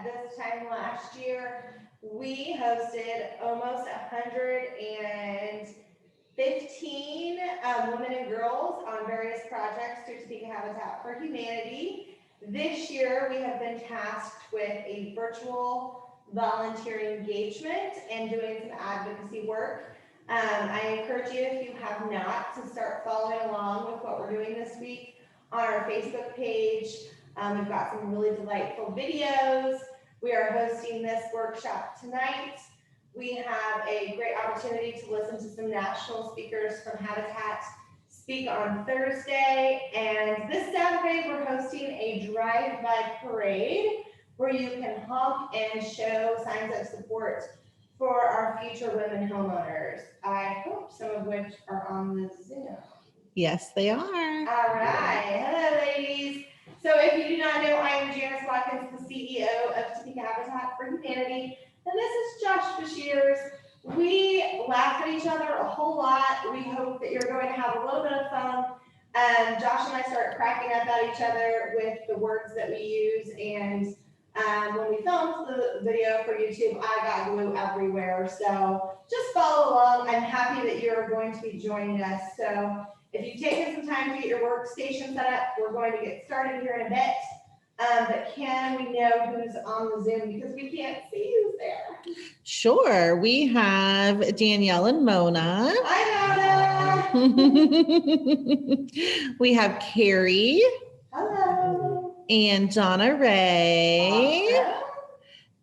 this time last year, we hosted almost 115 women and girls on various projects through Topeka Habitat for Humanity. This year, we have been tasked with a virtual volunteer engagement and doing some advocacy work. I encourage you, if you have not, to start following along with what we're doing this week on our Facebook page. We've got some really delightful videos. We are hosting this workshop tonight. We have a great opportunity to listen to some national speakers from Habitat speak on Thursday. And this Saturday, we're hosting a drive-by parade where you can honk and show signs of support for our future women homeowners. I hope some of which are on the Zoom. Yes, they are. All right. Hello, ladies. So if you do not know, I am Janice Watkins, the CEO of Topeka Habitat for Humanity, and this is Josh Bashirs. We laugh at each other a whole lot. We hope that you're going to have a little bit of fun. Josh and I start cracking up at each other with the words that we use, and when we filmed the video for YouTube, I got glue everywhere. So just follow along. I'm happy that you're going to be joining us. So if you've taken some time to get your workstation set up, we're going to get started here in a bit. But can we know who's on the Zoom, because we can't see who's there? Sure. We have Danielle and Mona. Hi, Mona. We have Carrie. Hello. And Donna Ray. Awesome.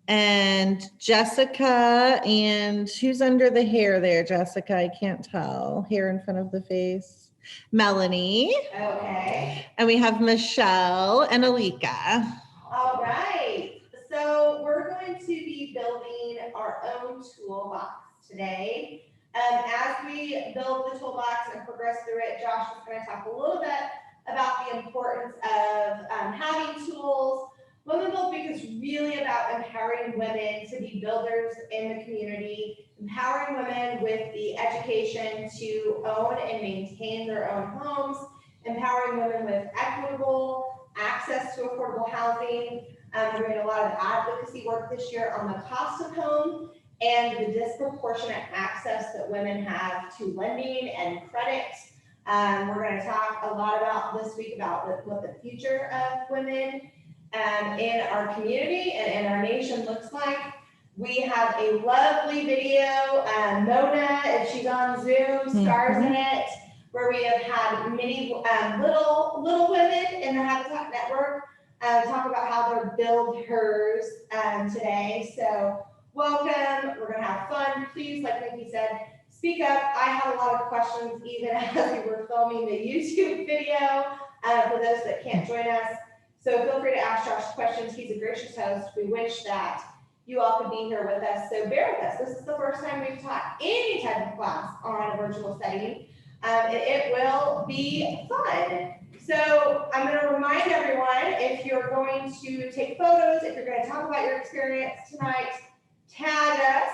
And Jessica. And who's under the hair there, Jessica? I can't tell. Hair in front of the face. Melanie. Okay. And we have Michelle and Alika. All right. So we're going to be building our own toolbox today. As we build the toolbox and progress through it, Josh is going to talk a little bit about the importance of having tools. Women Build Big is really about empowering women to be builders in the community, empowering women with the education to own and maintain their own homes, empowering women with equitable access to affordable housing. We're doing a lot of advocacy work this year on the cost of home and the disproportionate access that women have to lending and credit. We're going to talk a lot about this week about what the future of women in our community and in our nation looks like. We have a lovely video, Mona, if she's on Zoom, stars in it, where we have had many little women in the Habitat Network talk about how they're build hers today. So welcome, we're gonna have fun. Please, like Nikki said, speak up. I had a lot of questions even as we were filming the YouTube video for those that can't join us. So feel free to ask Josh questions. He's a gracious host. We wish that you all could be here with us. So bear with us. This is the first time we've taught any type of class on a virtual setting. It will be fun. So I'm going to remind everyone, if you're going to take photos, if you're going to talk about your experience tonight, tag us,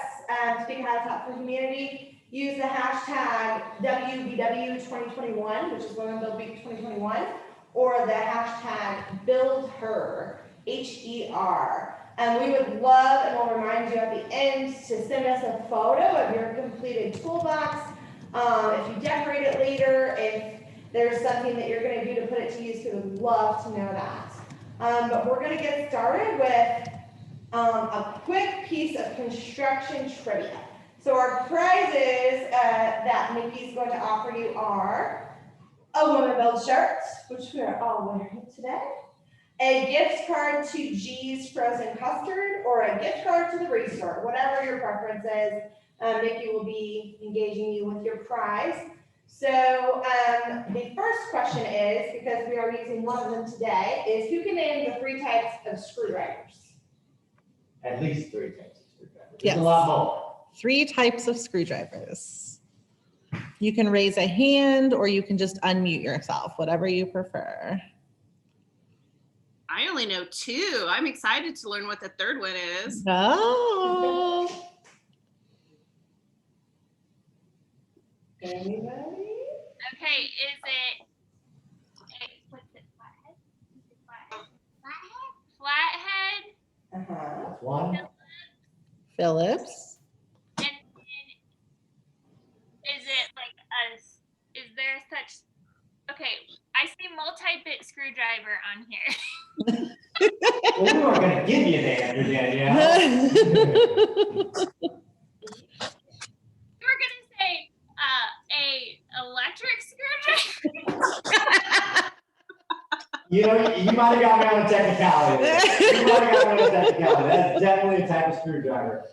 Topeka Habitat for Humanity. Use the hashtag WBW2021, which is Women Build Big 2021, or the hashtag BuildHer, HER. And we would love, and we'll remind you at the end, to send us a photo of your completed toolbox. If you decorate it later, if there's something that you're going to do to put it to use, we would love to know that. But we're going to get started with a quick piece of construction trivia. So our prizes that Nikki's going to offer you are a Women Build shirt, which we are all wearing today, a gift card to G's Frozen Custard, or a gift card to the Restore, whatever your preference is. Nikki will be engaging you with your prize. So the first question is, because we are using one of them today, is who can name the 3 types of screwdrivers? At least 3 types of screwdrivers. Yes. There's a lot more. 3 types of screwdrivers. You can raise a hand or you can just unmute yourself, whatever you prefer. I only know 2. I'm excited to learn what the third one is. Oh. Anybody? Okay, is it, what's it, flathead? Flathead? That's one. Phillips. And is it like is there such, okay, I see multi-bit screwdriver on here. Well, we weren't gonna give you the answer, Danielle. You were gonna say a electric screwdriver. You know, you might have got me on a technicality. You might have got me on a technicality. That's definitely a type of screwdriver.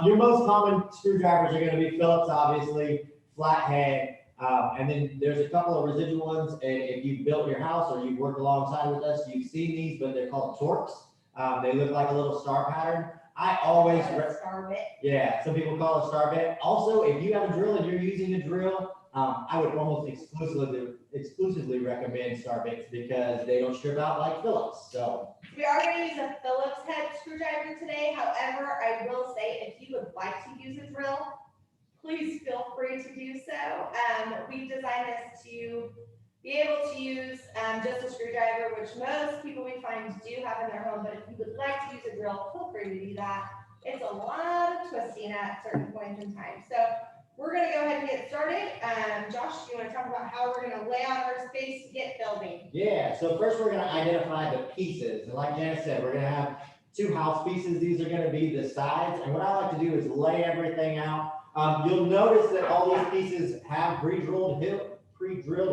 Your most common screwdrivers are gonna be Phillips, obviously, flathead, and then there's a couple of residual ones. And if you've built your house or you've worked alongside with us, you've seen these, but they're called Torx. They look like a little star pattern. I always, Star bit. yeah, some people call it star bit. Also, if you have a drill and you're using a drill, I would almost exclusively recommend star bits because they don't strip out like Phillips. So We are going to use a Phillips head screwdriver today. However, I will say if you would like to use a drill, please feel free to do so. We've designed this to be able to use just a screwdriver, which most people we find do have in their home. But if you would like to use a drill, feel free to do that. It's a lot of twisting at certain points in time. So we're going to go ahead and get started. Josh, do you want to talk about how we're going to lay out our space to get building? yeah, so first we're gonna identify the pieces. And like Janice said, we're gonna have two house pieces. These are gonna be the sides. And what I like to do is lay everything out. You'll notice that all these pieces have pre-drilled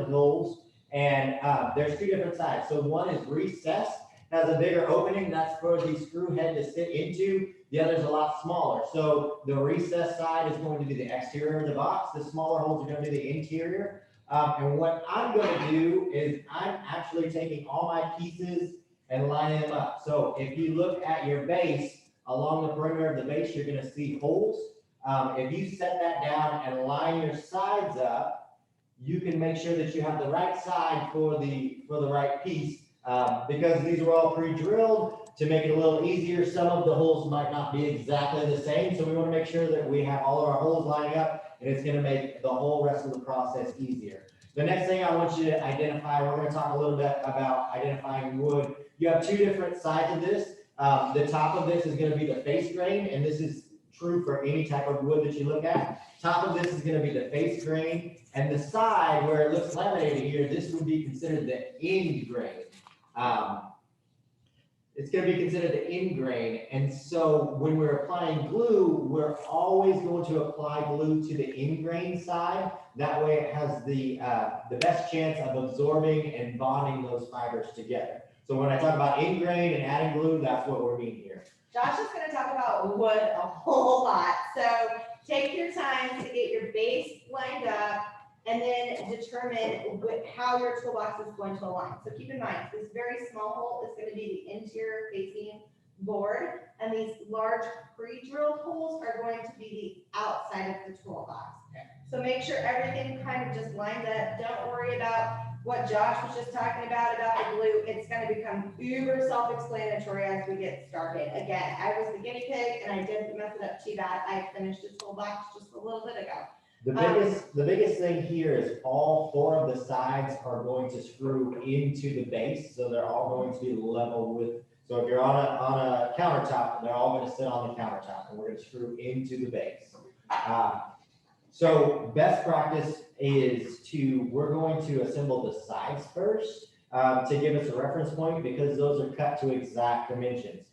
holes. And there's two different sides. So one is recessed, has a bigger opening. That's for the screw head to sit into. The other is a lot smaller. So the recessed side is going to be the exterior of the box. The smaller holes are going to be the interior. And what I'm going to do is I'm actually taking all my pieces and lining them up. So if you look at your base, along the perimeter of the base, you're going to see holes. If you set that down and line your sides up, you can make sure that you have the right side for the right piece, because these are all pre-drilled. To make it a little easier, some of the holes might not be exactly the same, so we want to make sure that we have all of our holes lining up, and it's going to make the whole rest of the process easier. The next thing I want you to identify, we're going to talk a little bit about identifying wood. You have two different sides of this. The top of this is going to be the face grain, and this is true for any type of wood that you look at. Top of this is going to be the face grain, and the side where it looks laminated here, this would be considered the end grain. It's going to be considered the end grain, and so when we're applying glue, we're always going to apply glue to the end grain side. That way it has the best chance of absorbing and bonding those fibers together. So when I talk about end grain and adding glue, that's what we're meaning here. Josh is going to talk about wood a whole lot. So take your time to get your base lined up and then determine how your toolbox is going to align. So keep in mind, this very small hole is going to be the interior facing board, and these large pre-drilled holes are going to be the outside of the toolbox. So make sure everything kind of just lines up. Don't worry about what Josh was just talking about the glue. It's going to become uber self-explanatory as we get started. Again, I was the guinea pig and I didn't mess it up too bad. I finished the toolbox just a little bit ago. The biggest thing here is all four of the sides are going to screw into the base, so they're all going to be level with. So if you're on a countertop, they're all going to sit on the countertop, and we're going to screw into the base. So best practice is we're going to assemble the sides first to give us a reference point, because those are cut to exact dimensions.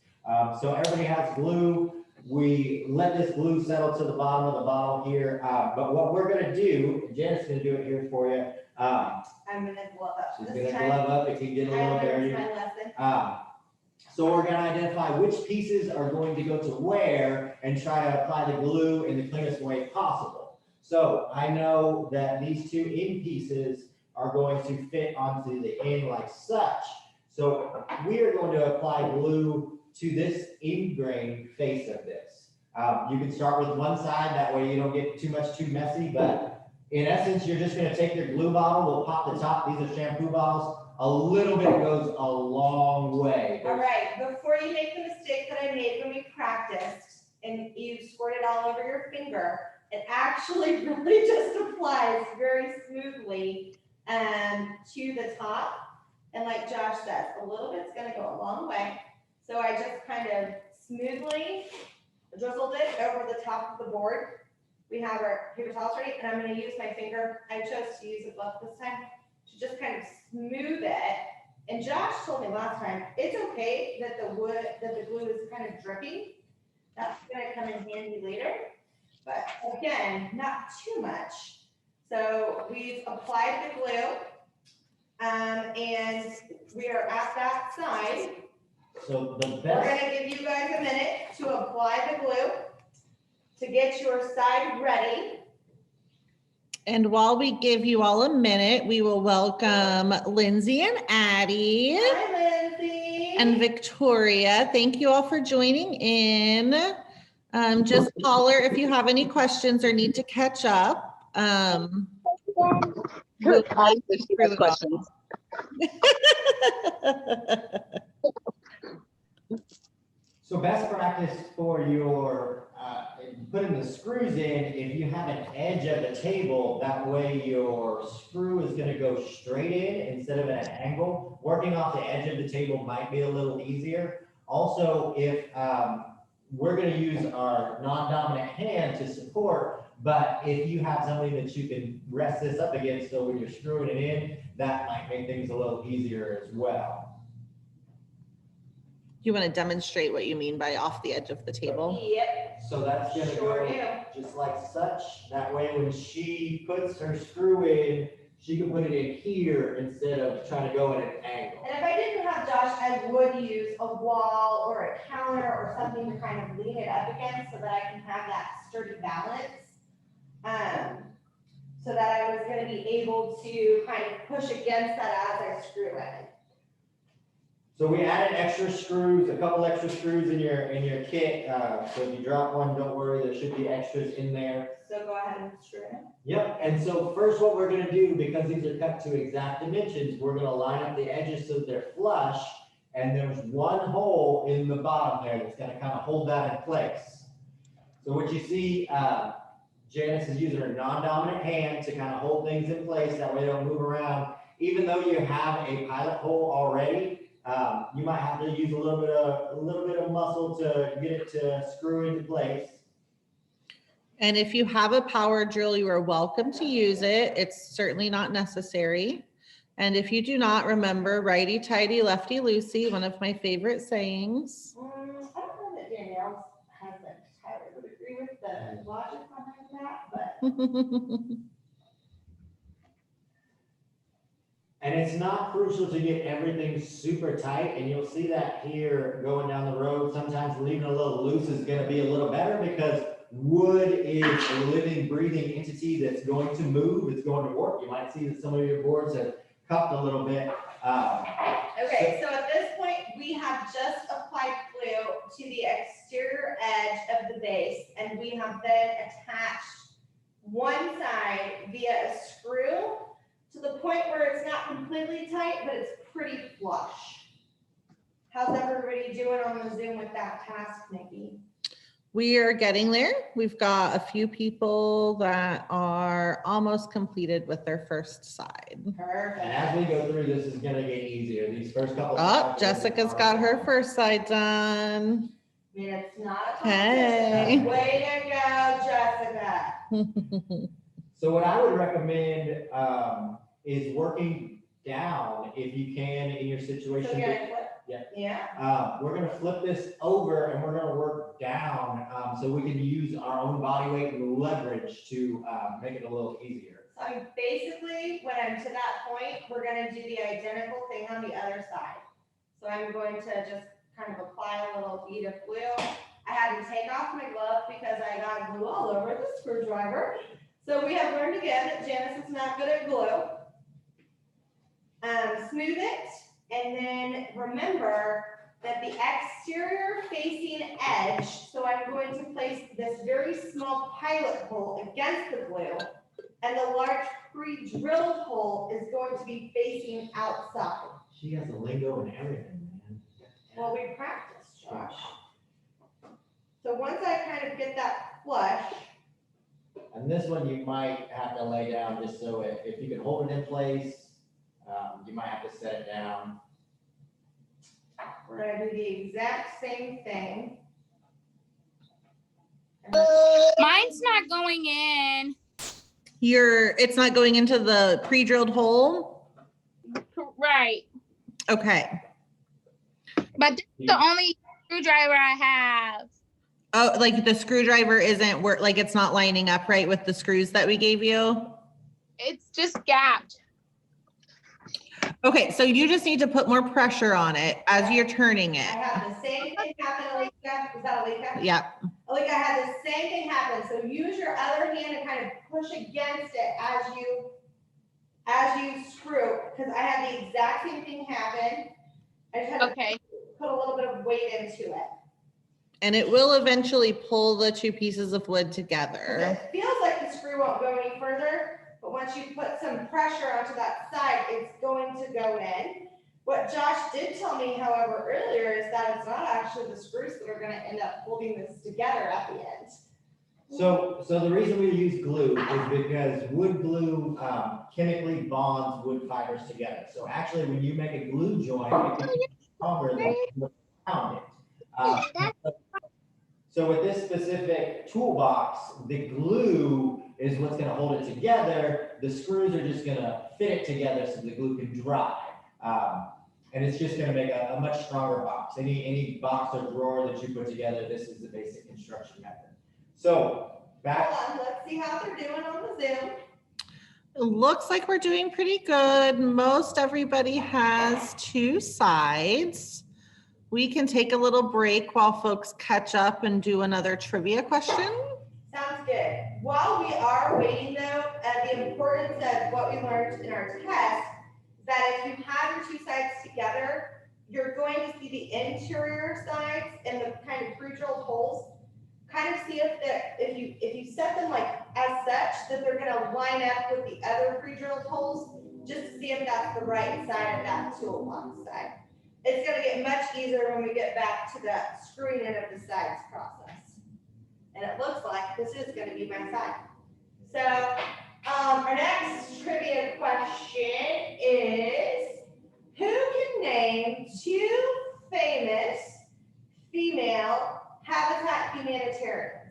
So everybody has glue. We let this glue settle to the bottom of the bottle here, but what we're going to do, Janet's going to do it here for you. I'm going to glove up. She's This going to time, glove up. It can get a little I learned dirty. my lesson. So we're going to identify which pieces are going to go to where and try to apply the glue in the cleanest way possible. So I know that these two end pieces are going to fit onto the end like such. So we are going to apply glue to this end grain face of this. You can start with one side, that way you don't get too messy, but in essence, you're just gonna take your glue bottle, we'll pop the top, these are shampoo bottles, a little bit goes a long way. All right, before you make the mistake that I made when we practiced and you squirt it all over your finger, it actually really just applies very smoothly to the top. And like Josh says, a little bit's gonna go a long way. So I just kind of smoothly drizzled it over the top of the board. We have our paper towels ready, and I'm gonna use my finger, I chose to use a glove this time, to just kind of smooth it. And Josh told me last time, it's okay that the glue is kind of dripping. That's gonna come in handy later, but again, not too much. So we've applied the glue, and we are at that side. So the We're best, gonna give you guys a minute to apply the glue, to get your side ready. And while we give you all a minute, we will welcome Lindsay and Addie Hi, Lindsay. and Victoria. Thank you all for joining in. Just holler if you have any questions or need to catch up. Sure. Hi, if you have questions. so best practice for your, putting the screws in, if you have an edge of the table, that way your screw is gonna go straight in instead of at an angle. Working off the edge of the table might be a little easier. Also, if, we're gonna use our non-dominant hand to support, but if you have something that you can rest this up against, so when you're screwing it in, that might make things a little easier as well. You want to demonstrate what you mean by off the edge of the table? Yep, So that's gonna sure go do. just like such. That way, when she puts her screw in, she can put it in here instead of trying to go in an angle. And if I didn't have Josh, I would use a wall or a counter or something to kind of lean it up against so that I can have that sturdy balance. So that I was gonna be able to kind of push against that as I screw it. So we added extra screws, a couple extra screws in your kit. So if you drop one, don't worry, there should be extras in there. So go ahead and screw it in. Yep, and so first what we're gonna do, because these are cut to exact dimensions, we're gonna line up the edges so they're flush. And there's one hole in the bottom there that's gonna kind of hold that in place. So what you see, Janice is using her non-dominant hand to kind of hold things in place, that way they don't move around. Even though you have a pilot hole already, you might have to use a little bit of muscle to get it to screw into place. And if you have a power drill, you are welcome to use it. It's certainly not necessary. And if you do not, remember righty tighty, lefty loosey, one of my favorite sayings. I don't know that Danielle's husband, Tyler, would agree with the logic behind that, but. And it's not crucial to get everything super tight, and you'll see that here going down the road. Sometimes leaving a little loose is gonna be a little better because wood is a living, breathing entity that's going to move, it's going to work. You might see that some of your boards have cupped a little bit. Okay, so at this point, we have just applied glue to the exterior edge of the base, and we have then attached one side via a screw to the point where it's not completely tight, but it's pretty flush. How's everybody doing on the Zoom with that task, Nikki? We are getting there. We've got a few people that are almost completed with their first side. Perfect. And as we go through, this is gonna get easier. These first couple. Oh, sides Jessica's are- got her first side done. I mean, it's not a Hey. competition. Way to go, Jessica. So what I would recommend, is working down if you can in your So situation. you're gonna flip? Yeah. Yeah, We're gonna flip this over and we're gonna work down, so we can use our own body weight and leverage to, make it a little easier. so I'm basically, when I'm to that point, we're gonna do the identical thing on the other side. So I'm going to just kind of apply a little bead of glue. I had to take off my glove because I got glue all over the screwdriver. So we have learned again that Janice is not good at glue. Smooth it, and then remember that the exterior facing edge, so I'm going to place this very small pilot hole against the glue, and the large pre-drilled hole is going to be facing outside. She has the lingo and everything, man. Well, we practiced, Josh. So once I kind of get that flush, And this one you might have to lay down just so if you can hold it in place, you might have to set it down. we're gonna do the exact same thing. Mine's not going in. It's not going into the pre-drilled hole? Right. Okay. But this is the only screwdriver I have. Oh, like the screwdriver isn't like it's not lining up right with the screws that we gave you? It's just gapped. Okay. Okay, so you just need to put more pressure on it as you're turning I it. had the same thing happen, Alika. Was that Alika? Yep. Alika, I had the same thing happen. So use your other hand to kind of push against it as you screw, because I had the exact same thing happen. I just had to Okay. put a little bit of weight into it. And it will eventually pull the two pieces of wood 'Cause together. it feels like the screw won't go any further, but once you put some pressure onto that side, it's going to go in. What Josh did tell me, however, earlier is that it's not actually the screws that are gonna end up holding this together at the end. So the reason we use glue is because wood glue chemically bonds wood fibers together. So actually, when you make a glue joint, it can be stronger than wood around it. So with this specific toolbox, the glue is what's gonna hold it together. The screws are just gonna fit it together so the glue can dry. And it's just gonna make a much stronger box. Any box or drawer that you put together, this is the basic construction method. So back. Hold on, let's see how they're doing on the Zoom. It looks like we're doing pretty good. Most everybody has two sides. We can take a little break while folks catch up and do another trivia question. Sounds good. While we are waiting though, the importance of what we learned in our test is that if you have your two sides together, you're going to see the interior sides and the kind of pre-drilled holes. Kind of see if you set them like as such that they're gonna line up with the other pre-drilled holes, just to see if that's the right side of that toolbox side. It's gonna get much easier when we get back to the screwing in of the sides process. And it looks like this is gonna be my side. So, our next trivia question is, who can name two famous female habitat humanitarians?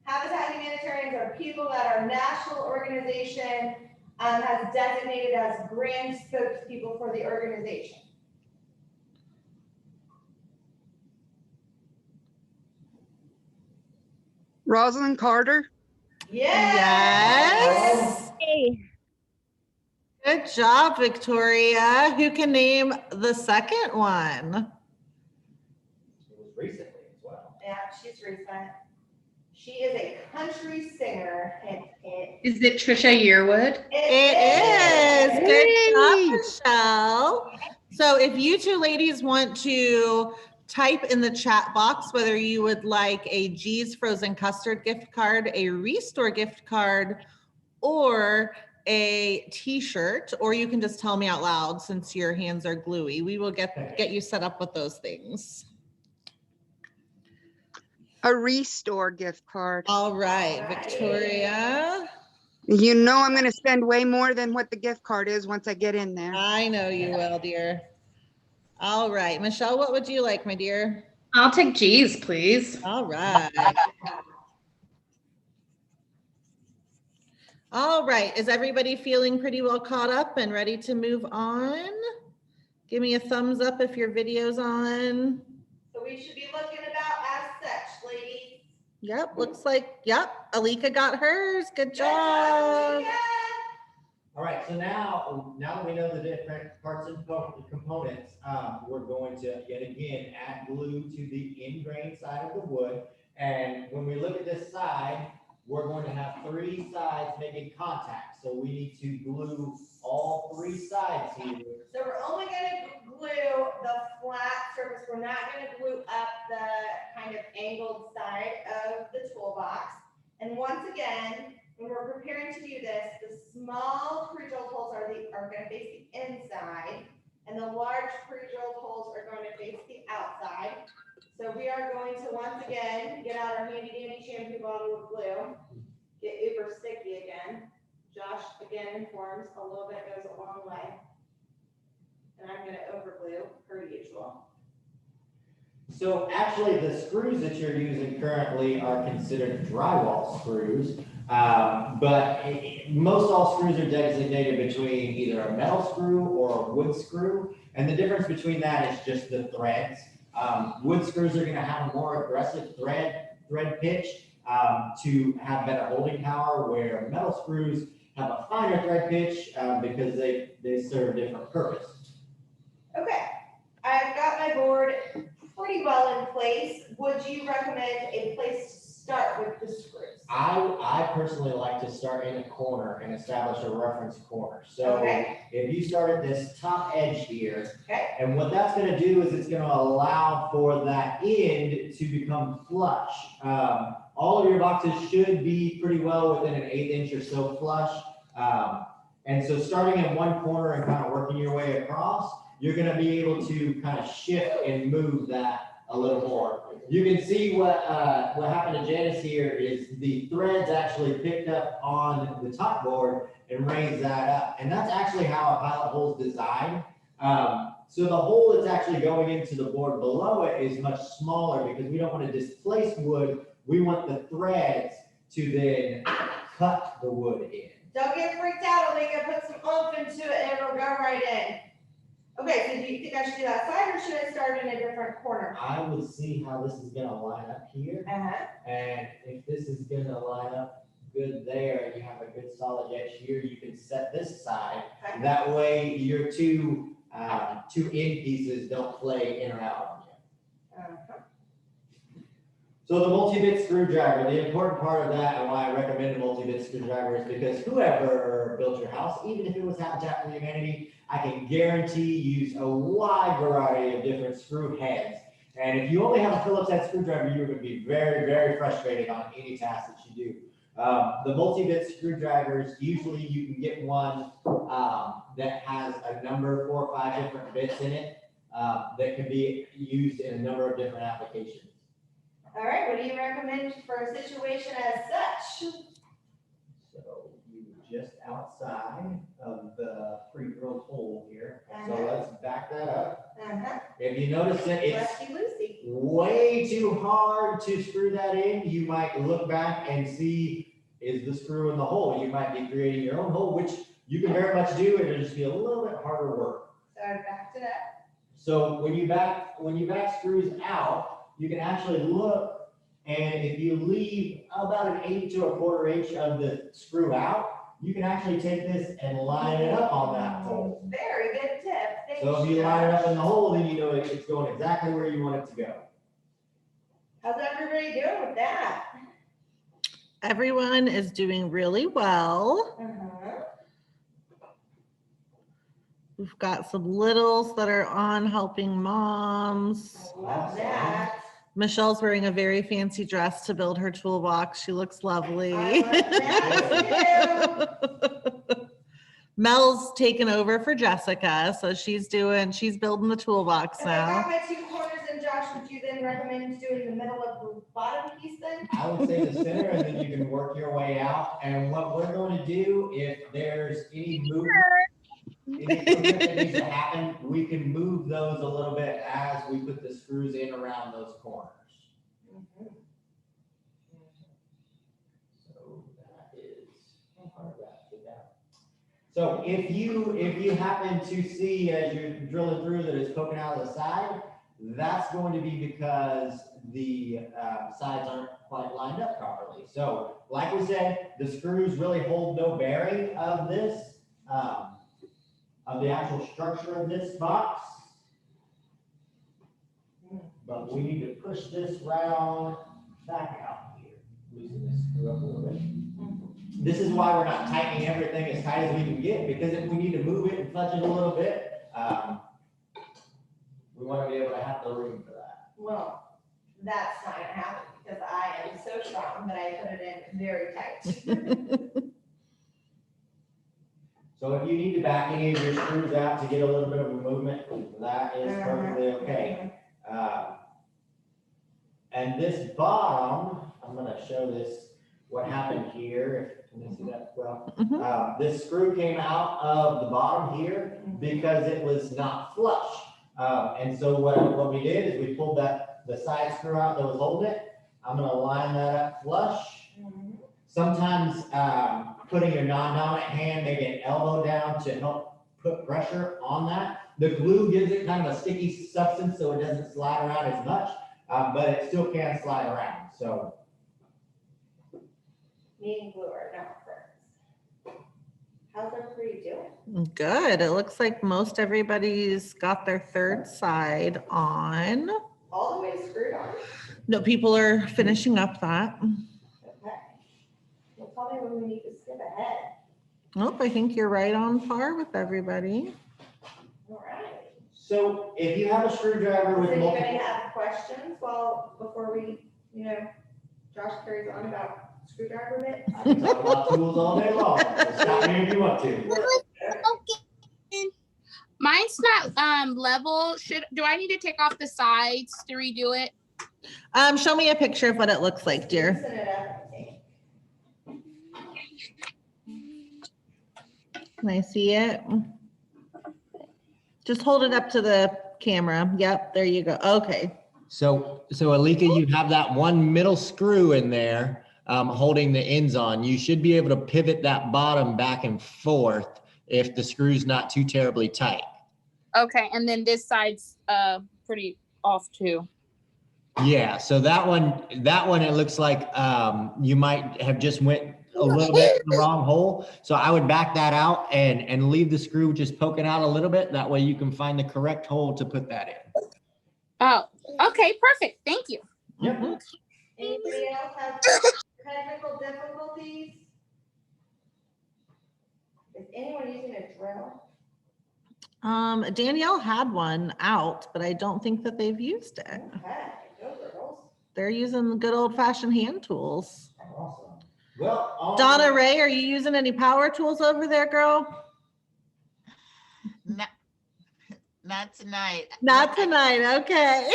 Habitat humanitarians are people that our national organization has designated as grand spokespeople for the organization. Rosalind Carter. Yes. Good job, Victoria. Who can name the second one? It was recently as well. Yeah, she's recent. She is a country singer. Is it Trisha Yearwood? It is. Good job, Michelle. So if you two ladies want to type in the chat box whether you would like a G's Frozen Custard gift card, a Restore gift card, or a t-shirt, or you can just tell me out loud since your hands are gluey. We will get you set up with those things. A Restore gift card. All right, Victoria. You know I'm going to spend way more than what the gift card is once I get in there. I know you will, dear. All right, Michelle, what would you like, my dear? I'll take G's, please. All right. All right, is everybody feeling pretty well caught up and ready to move on? Give me a thumbs up if your video's on. So we should be looking about as such, ladies. Yep, looks like, yep, Alika got hers. Good job. Yeah. All right, so now that we know the different parts and components, we're going to yet again add glue to the in-grain side of the wood. And when we look at this side, we're going to have three sides making contact. So we need to glue all three sides here. So we're only gonna glue the flat surface. We're not gonna glue up the kind of angled side of the toolbox. And once again, when we're preparing to do this, the small pre-drilled holes are gonna face the inside, and the large pre-drilled holes are going to face the outside. So we are going to once again get out our handy dandy shampoo bottle of glue, get uber sticky again. Josh again informs a little bit goes a long way. And I'm gonna over glue per usual. So actually, the screws that you're using currently are considered drywall screws. Most all screws are designated between either a metal screw or a wood screw. And the difference between that is just the threads. Wood screws are gonna have a more aggressive thread pitch to have better holding power, where metal screws have a finer thread pitch because they serve a different purpose. Okay, I've got my board pretty well in place. Would you recommend a place to start with the screws? I personally like to start in a corner and establish a reference corner. So Okay. if you start at this top edge here, Okay. and what that's gonna do is it's gonna allow for that end to become flush. All of your boxes should be pretty well within an 1/8 inch or so flush. And so starting in one corner and kind of working your way across, you're gonna be able to kind of shift and move that a little more. You can see what happened to Janice here is the threads actually picked up on the top board and raised that up. And that's actually how a pilot hole is designed. So the hole that's actually going into the board below it is much smaller because we don't want to displace wood. We want the threads to then cut the wood in. Don't get freaked out, I'll make you put some oomph into it and it'll go right in. Okay, so do you think I should do that side or should I start in a different corner? I would see how this is gonna line up here. Uh-huh. And if this is gonna line up good there, and you have a good solid edge here, you can set this side. Okay. That way your two end pieces don't play in or out on you. Uh-huh. So the multi-bit screwdriver, the important part of that and why I recommend a multi-bit screwdriver is because whoever built your house, even if it was Habitat for Humanity, I can guarantee use a wide variety of different screw heads. And if you only have a Phillips head screwdriver, you're going to be very, very frustrated on any task that you do. The multi-bit screwdrivers, usually you can get one that has a number 4 or 5 different bits in it that can be used in a number of different applications. All right, what do you recommend for a situation as such? So you were just outside of the pre-drilled hole here. So Uh-huh. let's back that up. Uh-huh. If you notice that it's Lefty loosey. way too hard to screw that in, you might look back and see, is the screw in the hole? You might be creating your own hole, which you can very much do. It'll just be a little bit harder work. So I backed it up. So when you back screws out, you can actually look, and if you leave about an 1/8 to a 1/4 inch of the screw out, you can actually take this and line it up on that hole. Very good tip. Thanks, So if you line it up Josh. in the hole, then you know it's going exactly where you want it to go. How's everybody doing with that? Everyone is doing really well. Uh-huh. We've got some littles that are on helping moms. I love that. Michelle's wearing a very fancy dress to build her toolbox. She looks lovely. I love that Mel's taken over for Jessica, so she's building the toolbox If I got now. my 2 corners in, Josh, would you then recommend doing the middle of the bottom piece then? I would say the center, and then you can work your way out. And what we're going to do, if there's any movement that needs to happen, we can move those a little bit as we put the screws in around those corners. So that is part of that. So if you happen to see as you're drilling through that it's poking out of the side, that's going to be because the sides aren't quite lined up properly. So like we said, the screws really hold no bearing of this, of the actual structure of this box. But we need to push this round back out here, loosen this screw up a little bit. This is why we're not tightening everything as tight as we can get, because if we need to move it and fudge it a little bit, we want to be able to have the room for that. Well, that's not gonna happen because I am so strong that I put it in very tight. So if you need to back any of your screws out to get a little bit of a movement, that is perfectly okay. And this bottom, I'm gonna show this, what happened here. Can you see that well? This screw came out of the bottom here because it was not flush. And so what we did is we pulled that the side screw out that was holding it. I'm gonna line that up flush. Mhm. Sometimes, putting your non-dominant hand, maybe an elbow down to help put pressure on that. The glue gives it kind of a sticky substance, so it doesn't slide around as much, but it still can slide around, so. Me and glue are not friends. How's everybody doing? Good. It looks like most everybody's got their third side on. All the way screwed on? No, people are finishing up that. Okay. Well, tell me when we need to skip ahead. Nope, I think you're right on par with everybody. All right. So if you have a screwdriver Does with anybody multiple. have questions before we, Josh carries on about screwdriver bit? I can talk about tools all day long, so stop me if you want to. Mine's not level. Do I need to take off the sides to redo it? Show me a picture of what it looks like, dear. Loosen it up, I think. Can I see it? Just hold it up to the camera. Yep, there you go. Okay. So Alika, you have that one middle screw in there, holding the ends on. You should be able to pivot that bottom back and forth if the screw's not too terribly tight. Okay, and then this side's pretty off too. Yeah, so that one, it looks like, you might have just went a little bit in the wrong hole. So I would back that out and leave the screw just poking out a little bit. That way you can find the correct hole to put that in. Oh, okay, perfect. Thank you. Yep. Anybody else have technical difficulties? Is anyone using a drill? Danielle had one out, but I don't think that they've used it. Okay, go girls. They're using good old fashioned hand tools. Awesome. Well, Donna Ray, are you using any power tools over there, girl? Not tonight. Not tonight, okay.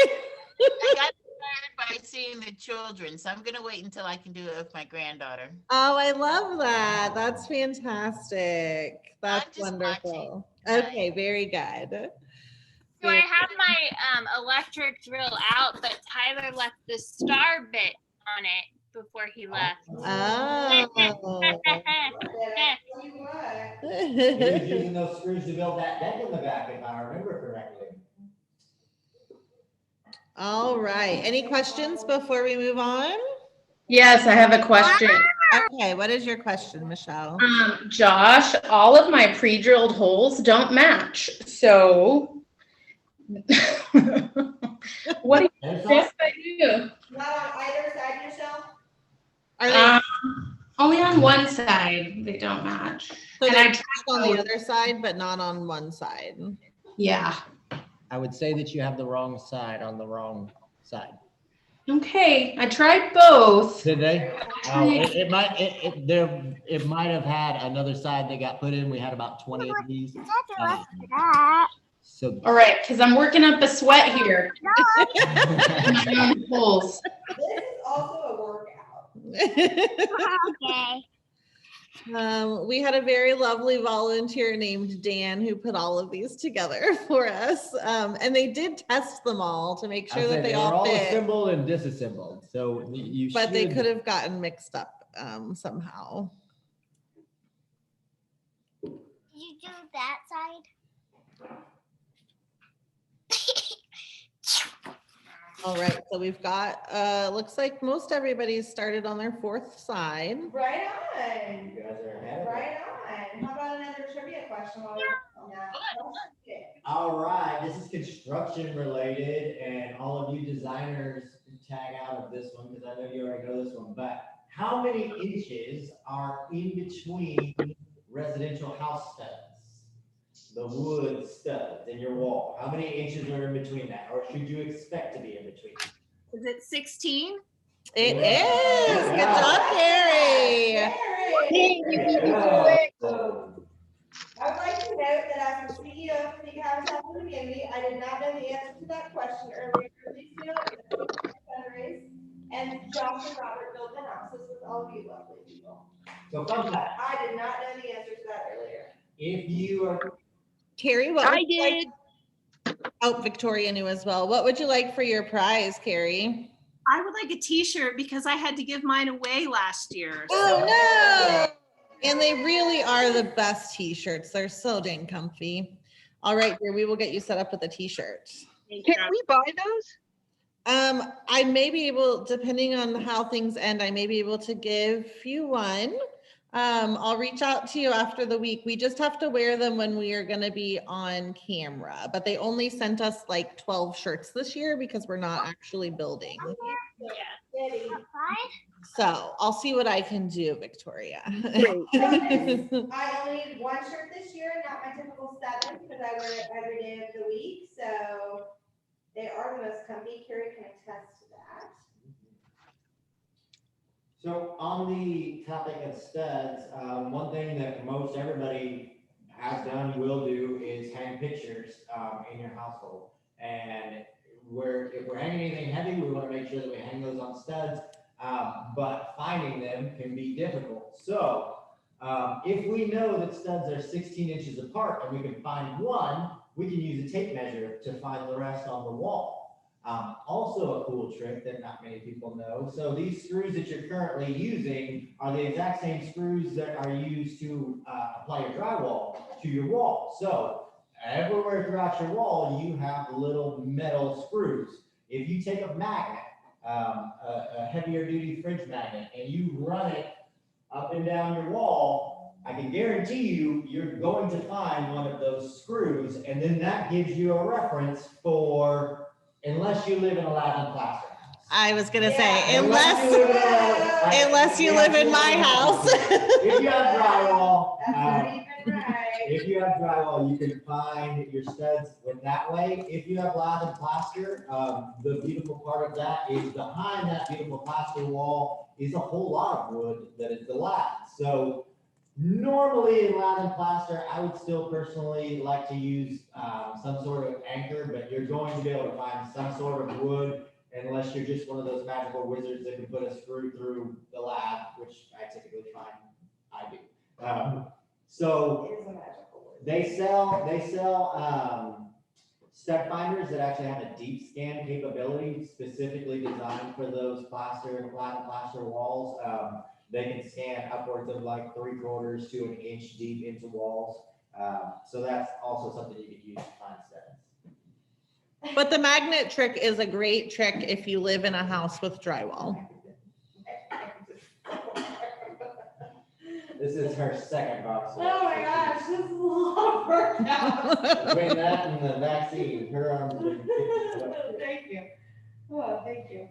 I got inspired by seeing the children, so I'm gonna wait until I can do it with my granddaughter. Oh, I love that. That's fantastic. That's just wonderful. watching. Okay, very good. So I have my electric drill out, but Tyler left the star bit on it before he left. Oh. Did I tell you what? he was using those screws to build that deck in the back, if I remember correctly. All right. Any questions before we move on? Yes, I have a question. Okay, what is your question, Michelle? Josh, all of my pre-drilled holes don't match. So what do you And so- suggest I do? Not on either side, Michelle? Are they Only on one side, they don't match. so and they're I back on the other side, but not on one side? Yeah. I would say that you have the wrong side on the wrong side. Okay, I tried both. Did they? It might have had another side that got put in. We had about 20 of these. So All right, because I'm working up a sweat here. My own holes. This is also a workout. Okay. We had a very lovely volunteer named Dan who put all of these together for us. And they did test them all to make sure that they were all fit, assembled and disassembled. So you but they should- could have gotten mixed up somehow. You do that side? All right, so we've got, looks like most everybody's started on their fourth side. Right on. You guys are ahead. Right on. How about another trivia question while we're on that? All right, this is construction related, and all of you designers can tag out of this one because I know you already know this one. But how many inches are in between residential house studs? The wood studs in your wall. How many inches are in between that, or should you expect to be in between? Is it 16? It is. Good job, Carrie. I would like to note that as the CEO of the Habitat for Humanity, I did not know the answer to that question earlier. Please know that and Josh and Robert built the houses with all of you lovely people. So fun fact, I did not know the answer to that earlier. if you are, Carrie, what I would you like- did. Oh, Victoria knew as well. What would you like for your prize, Carrie? I would like a t-shirt because I had to give mine away last year. Oh, so- no. And they really are the best t-shirts. They're so dang comfy. All right, dear, we will get you set up with a t-shirt. Can we buy those? I may be able, depending on how things end, I may be able to give you one. I'll reach out to you after the week. We just have to wear them when we are going to be on camera, but they only sent us like 12 shirts this year because we're not actually building. So I'll see what I can do, Victoria. Great. I only need one shirt this year, not my typical 7, because I wear it every day of the week, so they are the most comfy. Carrie can attest to that. So on the topic of studs, one thing that most everybody has done, will do, is hang pictures in your household. And if we're hanging anything heavy, we want to make sure that we hang those on studs, but finding them can be difficult. So if we know that studs are 16 inches apart and we can find one, we can use a tape measure to find the rest on the wall. Also a cool trick that not many people know. So these screws that you're currently using are the exact same screws that are used to apply your drywall to your wall. So everywhere throughout your wall, you have little metal screws. If you take a magnet, a heavier duty fridge magnet, and you run it up and down your wall, I can guarantee you, you're going to find one of those screws, and then that gives you a reference for, unless you live in a lab and plaster house. I was gonna Yeah. say, unless you live in my house. If you have drywall, That's not even right. if you have drywall, you can find your studs with that way. If you have lath and plaster, the beautiful part of that is behind that beautiful plaster wall is a whole lot of wood that is the lath. So normally in lath and plaster, I would still personally like to use some sort of anchor, but you're going to be able to find some sort of wood unless you're just one of those magical wizards that can put a screw through the lath, which I typically find I do. So It is a magical word. they sell stud finders that actually have a deep scan capability specifically designed for those plaster and flat and plaster walls. They can scan upwards of like 3/4 to an inch deep into walls. So that's also something you could use to find studs. But the magnet trick is a great trick if you live in a house with drywall. This is her second box. Oh my gosh, this is a lot of workout. Between that and the vaccine, her arms are getting Thank you. Oh, thank you.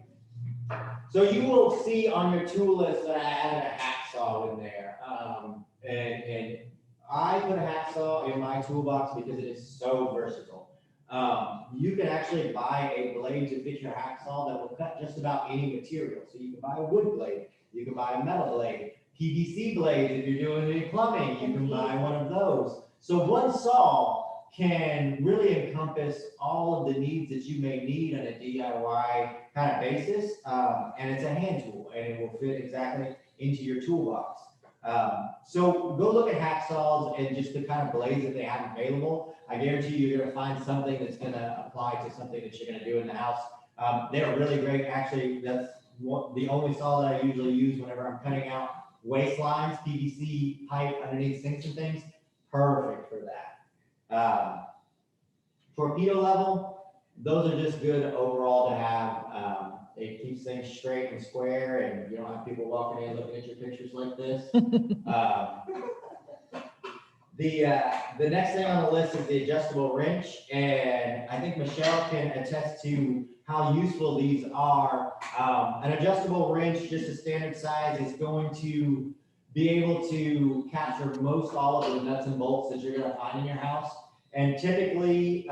So you will see on your tool list that I added a hacksaw in there. And I put a hacksaw in my toolbox because it is so versatile. You can actually buy a blade to fit your hacksaw that will cut just about any material. So you can buy a wood blade, you can buy a metal blade, PVC blades if you're doing any plumbing, you can buy one of those. So one saw can really encompass all of the needs that you may need on a DIY kind of basis. And it's a hand tool and it will fit exactly into your toolbox. So go look at hacksaws and just the kind of blades that they have available. I guarantee you, you're gonna find something that's gonna apply to something that you're gonna do in the house. They're really great. Actually, that's the only saw that I usually use whenever I'm cutting out waistlines, PVC pipe underneath sinks and things. Perfect for that. Torpedo level, those are just good overall to have. It keeps things straight and square and you don't have people walking in looking at your pictures like this. The next thing on the list is the adjustable wrench, and I think Michelle can attest to how useful these are. An adjustable wrench, just a standard size, is going to be able to capture most all of the nuts and bolts that you're gonna find in your house. And typically,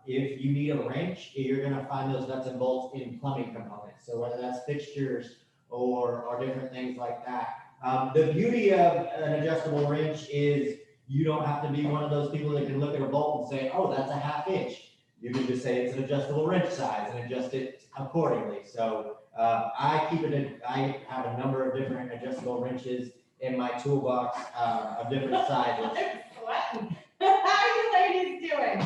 if you need a wrench, you're gonna find those nuts and bolts in plumbing components. So whether that's fixtures or different things like that. The beauty of an adjustable wrench is you don't have to be one of those people that can look at a bolt and say, oh, that's a 1/2 inch. You can just say it's an adjustable wrench size and adjust it accordingly. So I have a number of different adjustable wrenches in my toolbox of different sizes. I'm sweating. How are you ladies doing?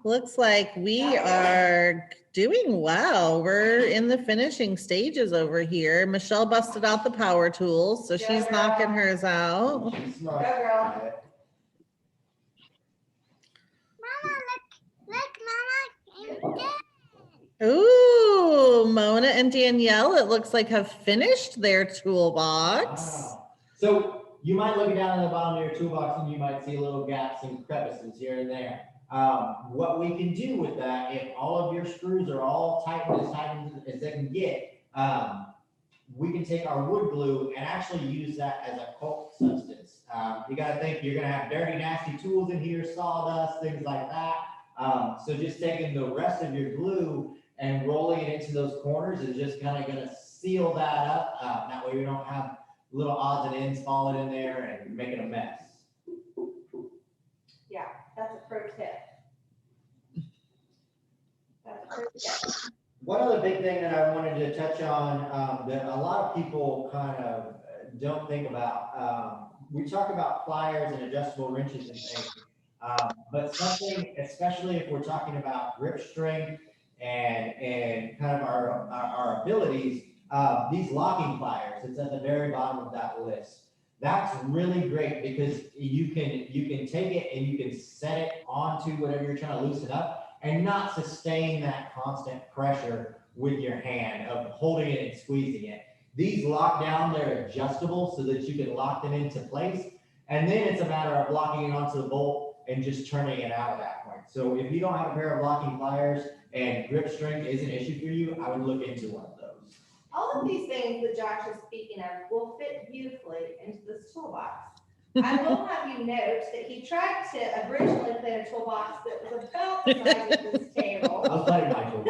Looks like we are doing well. We're in the finishing stages over here. Michelle busted out the power tools, so she's knocking hers out. She's smart. Go, girl. Mama, look, Mama. Ooh, Mona and Danielle, it looks like have finished their toolbox. Wow. So you might look down at the bottom of your toolbox and you might see little gaps and crevices here and there. What we can do with that, if all of your screws are all tightened as they can get, we can take our wood glue and actually use that as a caulk substance. You gotta think you're gonna have dirty, nasty tools in here, sawdust, things like that. So just taking the rest of your glue and rolling it into those corners is just kind of gonna seal that up. That way we don't have little odds and ends falling in there and making a mess. Yeah, that's a pro tip. That's a pro tip. One other big thing that I wanted to touch on, that a lot of people kind of don't think about, we talk about pliers and adjustable wrenches and things, but something, especially if we're talking about grip strength and kind of our abilities, these locking pliers, it's at the very bottom of that list. That's really great because you can take it and you can set it onto whatever you're trying to loosen up and not sustain that constant pressure with your hand of holding it and squeezing it. These lock down, they're adjustable so that you can lock them into place. And then it's a matter of locking it onto the bolt and just turning it out at that point. So if you don't have a pair of locking pliers and grip strength is an issue for you, I would look into one of those. All of these things that Josh is speaking of will fit beautifully into this toolbox. I will have you note that he tried to originally plan a toolbox that was about the size of this I table. was playing my toolbox.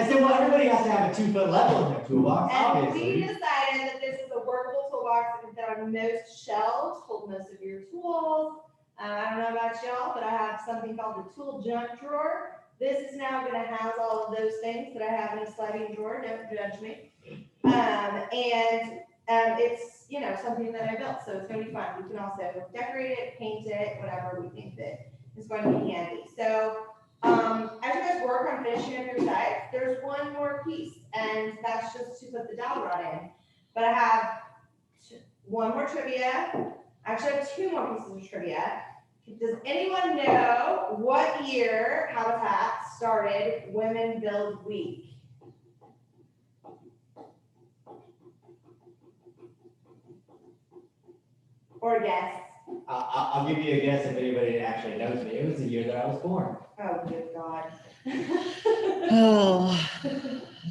I said, well, everybody has to have a 2-foot level in their toolbox, And we obviously. decided that this is a workable toolbox that can fit on most shelves, hold most of your tools. I don't know about y'all, but I have something called the tool junk drawer. This is now gonna house all of those things that I have in a sliding drawer, don't judge me. It's, you know, something that I built, so it's gonna be fun. We can also decorate it, paint it, whatever we think that is going to be handy. So, as you guys work on finishing up your sides, there's one more piece, and that's just to put the dowel rod in. But I have one more trivia. Actually, I have 2 more pieces of trivia. Does anyone know what year Habitat started Women Build Week? Or guess? I'll give you a guess if anybody actually knows me. It was the year that I was born. Oh, good God. Oh,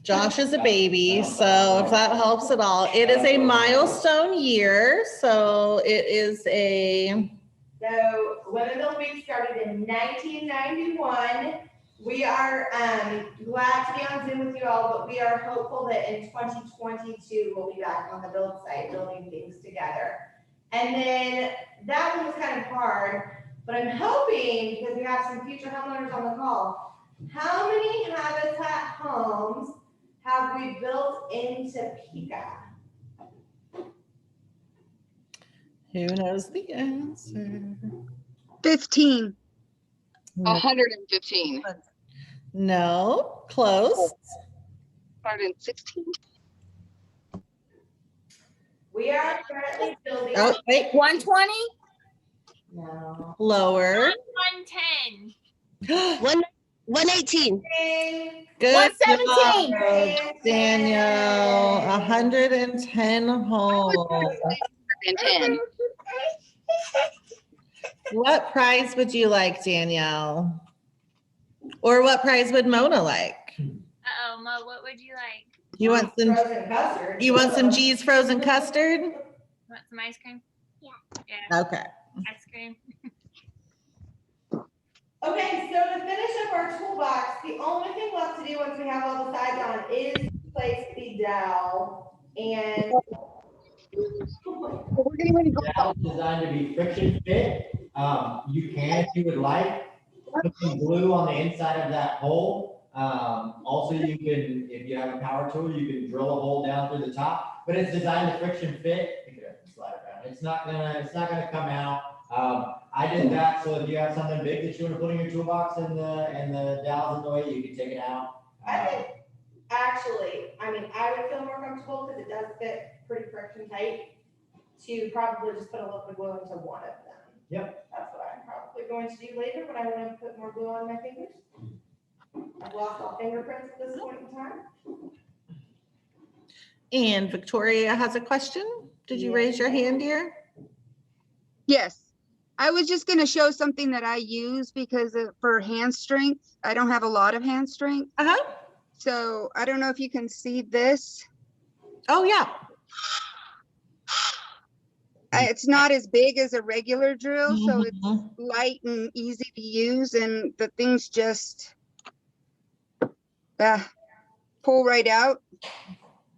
Josh is a baby, so if that helps at all. It is a milestone year, so it is a, So Women Build Week started in 1991. We are glad to be on Zoom with you all, but we are hopeful that in 2022, we'll be back on the build site, building things together. And then that one was kind of hard, but I'm hoping, because we have some future homeowners on the call, how many Habitat homes have we built in Topeka? who knows the answer? 15. 115. No, close. 116. We are currently building. Oh, wait, 120? No. lower. 110. 118. Good 117. job, Danielle. 110 homes. 110. What prize would you like, Danielle? Or what prize would Mona like? Uh-oh, Mo, what would you like? You want some, Frozen custard. you want some G's frozen custard? Want some ice cream? Yeah. Yeah, Okay. ice cream. Okay, so to finish up our toolbox, the only thing left to do once we have all the sides on is place the dowel. And We're getting ready to go. Dowel is designed to be friction fit. You can, if you would like, put some glue on the inside of that hole. Also, you can, if you have a power tool, you can drill a hole down through the top, but it's designed to friction fit. Pick it up and slide it around. It's not gonna come out. I did that, so if you have something big that you want to put in your toolbox and the dowel's in the way, you can take it out. I think, actually, I mean, I would feel more comfortable because it does fit pretty friction tight to probably just put a liquid glue into one of them. Yep. That's what I'm probably going to do later when I want to put more glue on my fingers. I've lost all fingerprints at this point in time. And Victoria has a question. Did you raise your hand, dear? Yes. I was just gonna show something that I use because for hand strength, I don't have a lot of hand strength. Uh-huh. So I don't know if you can see this. Oh, yeah. It's not as big as a regular drill, so it's Mhm. light and easy to use, and the things just pull right out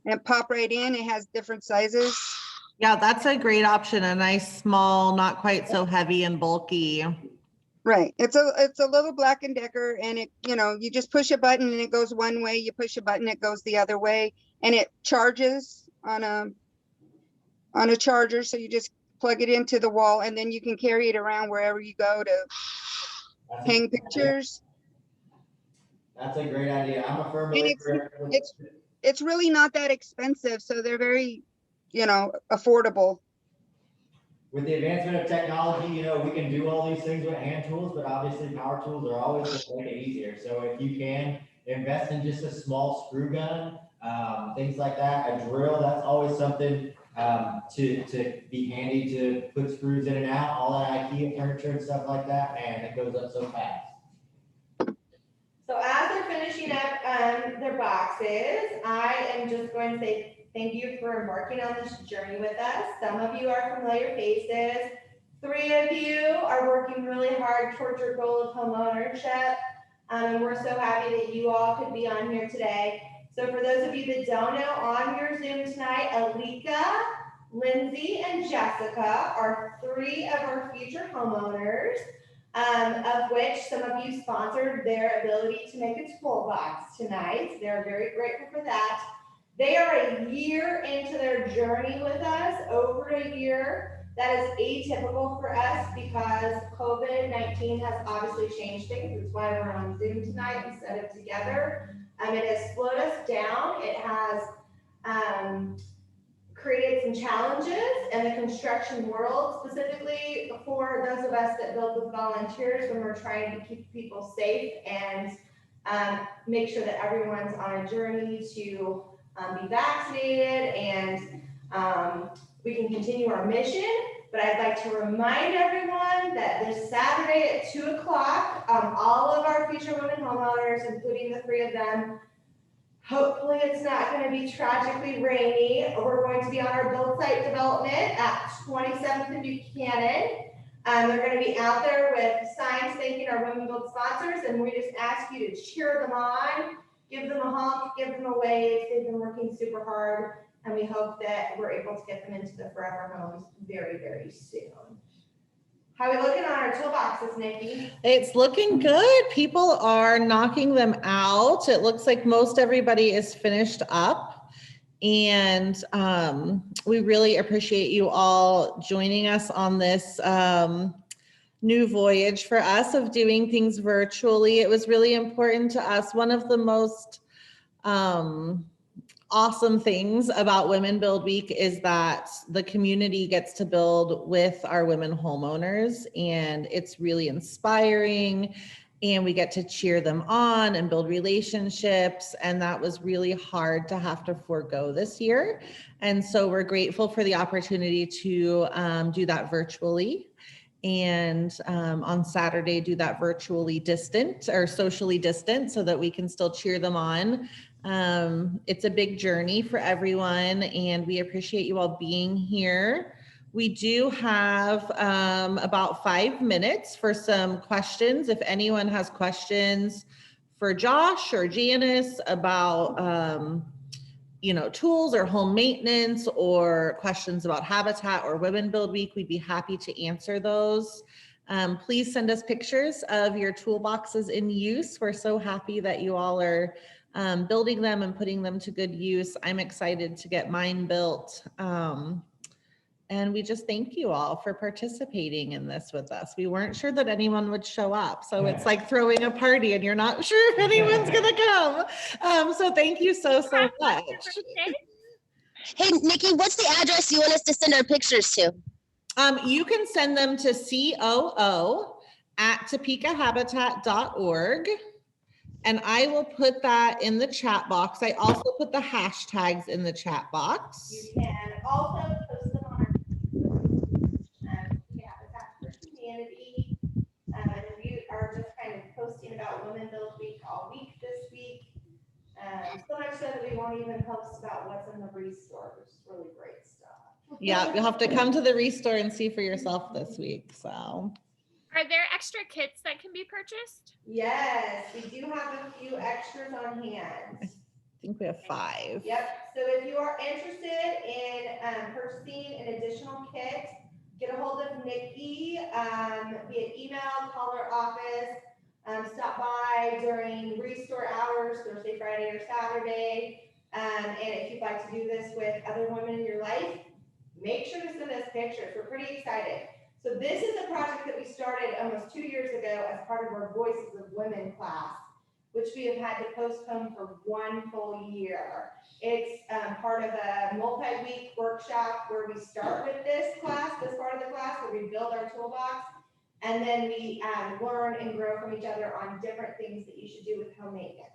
and pop right in. It has different sizes. Yeah, that's a great option. A nice, small, not quite so heavy and bulky. Right. It's a little Black & Decker, and it, you just push a button and it goes one way. You push a button, it goes the other way, and it charges on a charger. So you just plug it into the wall, and then you can carry it around wherever you go to hang pictures. That's a great idea. I'm a firm And believer. it's really not that expensive, so they're very, affordable. With the advancement of technology, we can do all these things with hand tools, but obviously power tools are always going to make it easier. So if you can invest in just a small screw gun, things like that, a drill, that's always something to be handy to put screws in and out, all that IKEA furniture and stuff like that, and it goes up so fast. So as they're finishing up their boxes, I am just going to say thank you for embarking on this journey with us. Some of you are familiar faces. 3 of you are working really hard towards your goal of home ownership. And we're so happy that you all could be on here today. So for those of you that don't know, on your Zoom tonight, Alika, Lindsay, and Jessica are 3 of our future homeowners. Of which some of you sponsored their ability to make a toolbox tonight. They're very grateful for that. They are a year into their journey with us, over a year. That is atypical for us because COVID-19 has obviously changed things. That's why we're on Zoom tonight instead of together. It has slowed us down. It has created some challenges in the construction world, specifically for those of us that build with volunteers when we're trying to keep people safe and make sure that everyone's on a journey to be vaccinated and we can continue our mission. But I'd like to remind everyone that this Saturday at 2 o'clock, all of our future women homeowners, including the 3 of them, hopefully it's not going to be tragically rainy. We're going to be on our build site development at 27th and Buchanan. They're going to be out there with signs thanking our Women Build sponsors, and we just ask you to cheer them on, give them a honk, give them a wave. They've been working super hard, and we hope that we're able to get them into the forever homes very, very soon. How are we looking on our toolboxes, Nikki? It's looking good. People are knocking them out. It looks like most everybody is finished up. And we really appreciate you all joining us on this new voyage for us of doing things virtually. It was really important to us. One of the most awesome things about Women Build Week is that the community gets to build with our women homeowners, and it's really inspiring, and we get to cheer them on and build relationships, and that was really hard to have to forego this year. And so we're grateful for the opportunity to do that virtually, and on Saturday do that virtually distant or socially distant so that we can still cheer them on. It's a big journey for everyone, and we appreciate you all being here. We do have about 5 minutes for some questions. If anyone has questions for Josh or Janice about tools or home maintenance, or questions about Habitat or Women Build Week, we'd be happy to answer those. Please send us pictures of your toolboxes in use. We're so happy that you all are building them and putting them to good use. I'm excited to get mine built And we just thank you all for participating in this with us. We weren't sure that anyone would show up. So it's like throwing a party and you're not sure if anyone's gonna come. So thank you so much. Hey, Nikki, what's the address you want us to send our pictures to? You can send them to coo@topekahabitat.org. And I will put that in the chat box. I also put the hashtags in the chat box. You can also post them on our Habitat for Humanity. And we are just kind of posting about Women Build Week all week this week. So much so that we won't even post about what's in the Restore, which is really great stuff. Yeah, you'll have to come to the Restore and see for yourself this week. So Are there extra kits that can be purchased? Yes, we do have a few extras on hand. I think we have 5. Yep, so if you are interested in purchasing an additional kit, get a hold of Nikki via email, call her office, stop by during Restore hours, Thursday, Friday, or Saturday. And if you'd like to do this with other women in your life, make sure to send us pictures. We're pretty excited. So this is a project that we started almost 2 years ago as part of our Voices of Women class, which we have had to postpone for 1 full year. It's part of a multi-week workshop where we start with this class, this part of the class, where we build our toolbox, and then we learn and grow from each other on different things that you should do with home maintenance.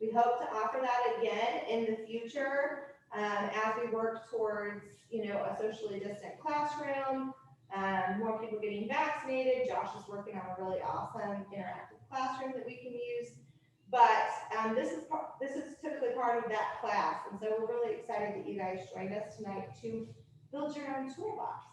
We hope to offer that again in the future as we work towards, a socially distant classroom, more people getting vaccinated. Josh is working on a really awesome interactive classroom that we can use. But this is typically part of that class. And so we're really excited that you guys joined us tonight to build your own toolbox.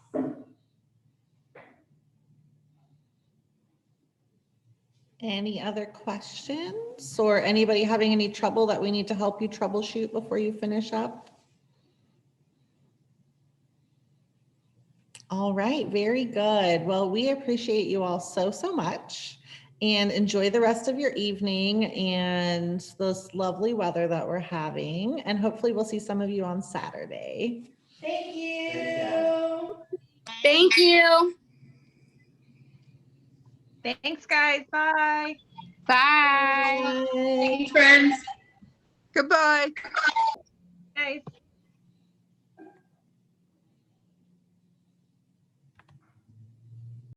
Any other questions or anybody having any trouble that we need to help you troubleshoot before you finish up? All right, very good. Well, we appreciate you all so much and enjoy the rest of your evening and this lovely weather that we're having. And hopefully we'll see some of you on Saturday. Thank you. Thank you. Thanks, guys. Bye. Bye. Bye. Friends. Goodbye. Guys.